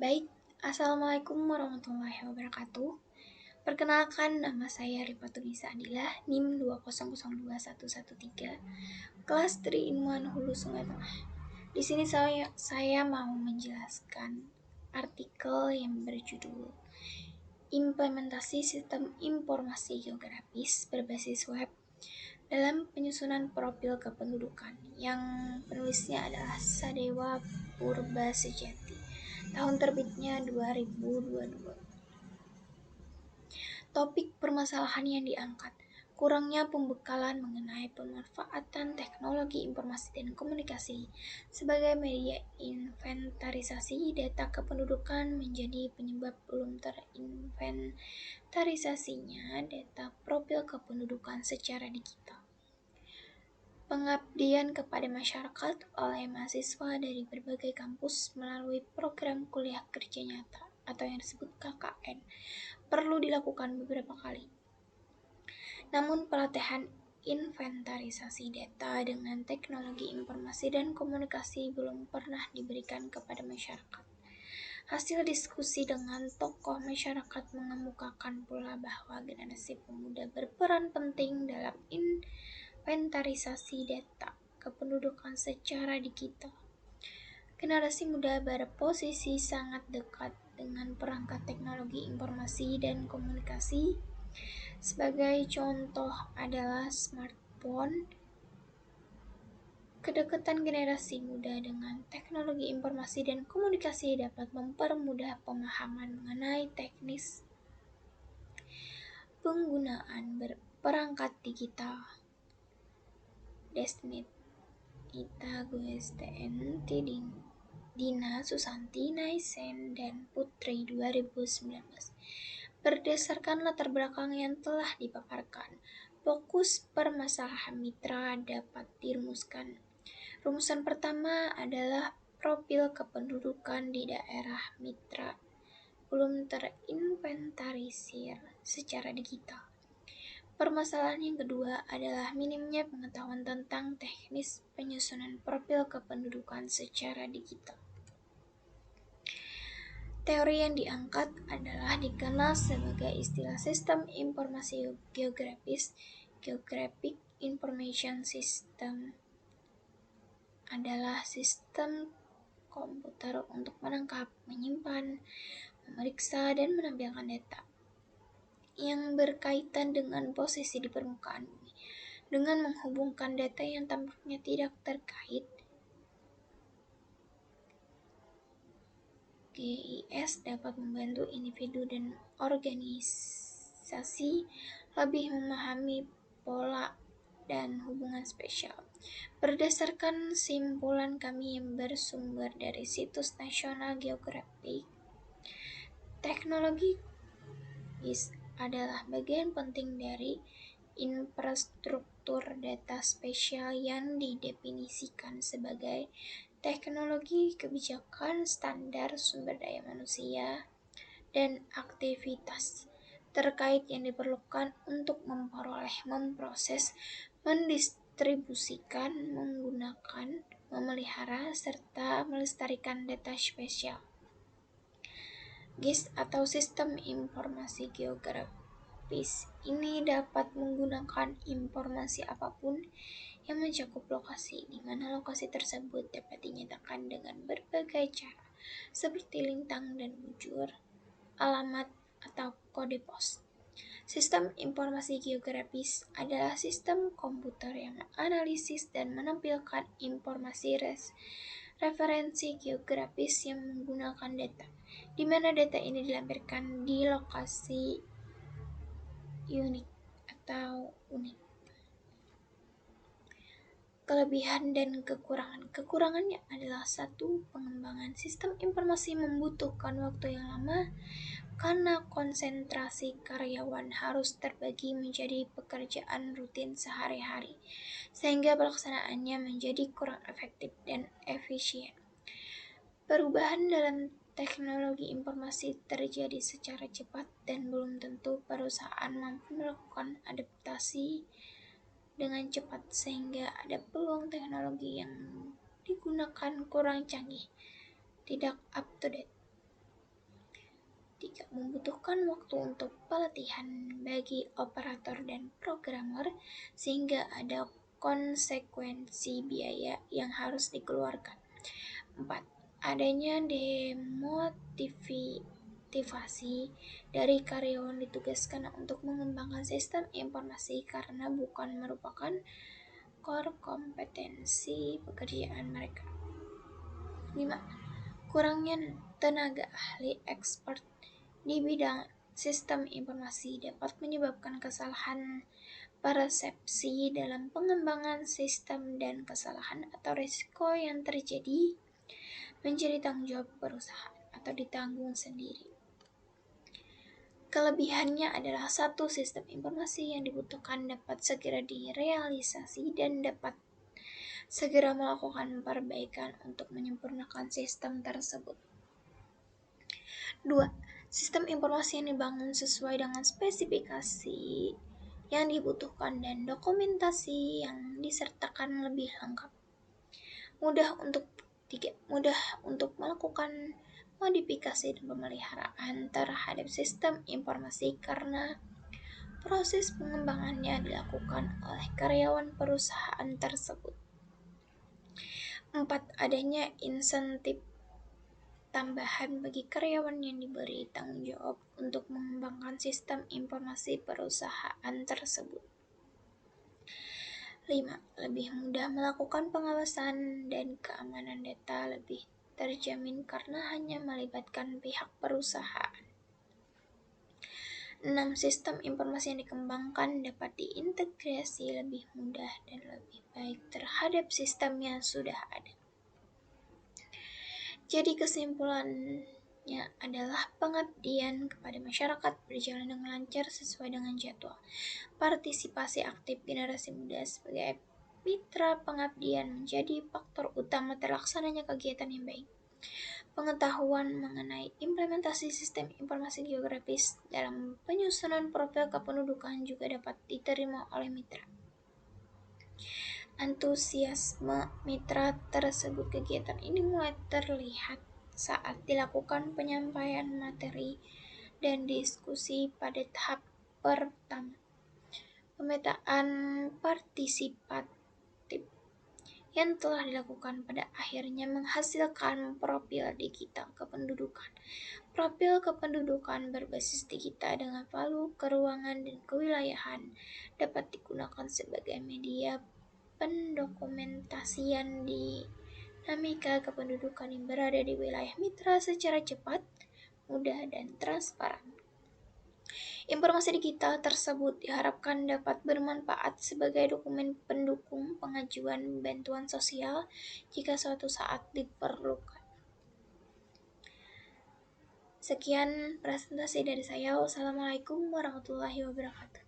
Baik, Assalamualaikum warahmatullahi wabarakatuh. Perkenalkan, nama saya Rifatunisa Adilah, NIM 2002113, kelas 3 Ilmuwan Hulu Sungai Tengah. Di sini saya mau menjelaskan artikel yang berjudul Implementasi Sistem Informasi Geografis Berbasis Web dalam Penyusunan Profil Kependudukan, yang penulisnya adalah Sadewa Purba Sejati. Tahun terbitnya 2022. Topik permasalahan yang diangkat, kurangnya pembekalan mengenai pemanfaatan teknologi informasi dan komunikasi sebagai media inventarisasi data kependudukan menjadi penyebab belum terinventarisasinya data profil kependudukan secara digital. Pengabdian kepada masyarakat oleh mahasiswa dari berbagai kampus melalui program kuliah kerja nyata atau yang disebut KKN perlu dilakukan beberapa kali. Namun pelatihan inventarisasi data dengan teknologi informasi dan komunikasi belum pernah diberikan kepada masyarakat. Hasil diskusi dengan tokoh masyarakat mengemukakan pula bahwa generasi pemuda berperan penting dalam inventarisasi data kependudukan secara digital. Generasi muda berposisi sangat dekat dengan perangkat teknologi informasi dan komunikasi. Sebagai contoh adalah smartphone. Kedekatan generasi muda dengan teknologi informasi dan komunikasi dapat mempermudah pemahaman mengenai teknis penggunaan perangkat digital. Desnit Ita Guestn Dina Susanti Naisen dan Putri 2019. Berdasarkan latar belakang yang telah dipaparkan, fokus permasalahan mitra dapat dirumuskan. Rumusan pertama adalah profil kependudukan di daerah mitra belum terinventarisir secara digital. Permasalahan yang kedua adalah minimnya pengetahuan tentang teknis penyusunan profil kependudukan secara digital. Teori yang diangkat adalah dikenal sebagai istilah Sistem Informasi Geografis. Geographic Information System adalah sistem komputer untuk menangkap, menyimpan, memeriksa, dan menampilkan data yang berkaitan dengan posisi di permukaan bumi, dengan menghubungkan data yang tampaknya tidak terkait. GIS dapat membantu individu dan organisasi lebih memahami pola dan hubungan spesial. Berdasarkan simpulan kami yang bersumber dari situs National Geographic, teknologi GIS adalah bagian penting dari infrastruktur data spesial yang didefinisikan sebagai teknologi kebijakan standar sumber daya manusia dan aktivitas terkait yang diperlukan untuk memperoleh, memproses, mendistribusikan, menggunakan, memelihara, serta melestarikan data spesial. GIS atau Sistem Informasi Geografis ini dapat menggunakan informasi apapun yang mencakup lokasi, di mana lokasi tersebut dapat dinyatakan dengan berbagai cara, seperti lintang dan bujur, alamat, atau kode pos. Sistem informasi geografis adalah sistem komputer yang menganalisis dan menampilkan informasi referensi geografis yang menggunakan data, di mana data ini dilampirkan di lokasi unik. Kelebihan dan kekurangannya adalah: 1. Pengembangan sistem informasi membutuhkan waktu yang lama karena konsentrasi karyawan harus terbagi menjadi pekerjaan rutin sehari-hari, sehingga pelaksanaannya menjadi kurang efektif dan efisien. Perubahan dalam teknologi informasi terjadi secara cepat dan belum tentu perusahaan mampu melakukan adaptasi dengan cepat, sehingga ada peluang teknologi yang digunakan kurang canggih, tidak up to date. 3. Membutuhkan waktu untuk pelatihan bagi operator dan programmer sehingga ada konsekuensi biaya yang harus dikeluarkan. 4. Adanya demotivasi dari karyawan ditugaskan untuk mengembangkan sistem informasi karena bukan merupakan core kompetensi pekerjaan mereka. 5. Kurangnya tenaga ahli expert di bidang sistem informasi dapat menyebabkan kesalahan persepsi dalam pengembangan sistem dan kesalahan atau risiko yang terjadi menjadi tanggung jawab perusahaan atau ditanggung sendiri. Kelebihannya adalah satu, sistem informasi yang dibutuhkan dapat segera direalisasi dan dapat segera melakukan perbaikan untuk menyempurnakan sistem tersebut. 2. Sistem informasi yang dibangun sesuai dengan spesifikasi yang dibutuhkan dan dokumentasi yang disertakan lebih lengkap. Mudah untuk melakukan modifikasi dan pemeliharaan terhadap sistem informasi karena proses pengembangannya dilakukan oleh karyawan perusahaan tersebut. 4. Adanya insentif tambahan bagi karyawan yang diberi tanggung jawab untuk mengembangkan sistem informasi perusahaan tersebut. 5. Lebih mudah melakukan pengawasan dan keamanan data lebih terjamin karena hanya melibatkan pihak perusahaan. 6. Sistem informasi yang dikembangkan dapat diintegrasi lebih mudah dan lebih baik terhadap sistem yang sudah ada. Jadi kesimpulannya adalah pengabdian kepada masyarakat berjalan dengan lancar sesuai dengan jadwal. Partisipasi aktif generasi muda sebagai mitra pengabdian menjadi faktor utama terlaksananya kegiatan yang baik. Pengetahuan mengenai implementasi sistem informasi geografis dalam penyusunan profil kependudukan juga dapat diterima oleh mitra. Antusiasme mitra tersebut kegiatan ini mulai terlihat saat dilakukan penyampaian materi dan diskusi pada tahap pertama. Pemetaan partisipatif yang telah dilakukan pada akhirnya menghasilkan profil digital kependudukan. Profil kependudukan berbasis digital dengan value keruangan dan kewilayahan dapat digunakan sebagai media pendokumentasian dinamika kependudukan yang berada di wilayah mitra secara cepat, mudah, dan transparan. Informasi digital tersebut diharapkan dapat bermanfaat sebagai dokumen pendukung pengajuan bantuan sosial jika suatu saat diperlukan. Sekian presentasi dari saya. Wassalamualaikum warahmatullahi wabarakatuh.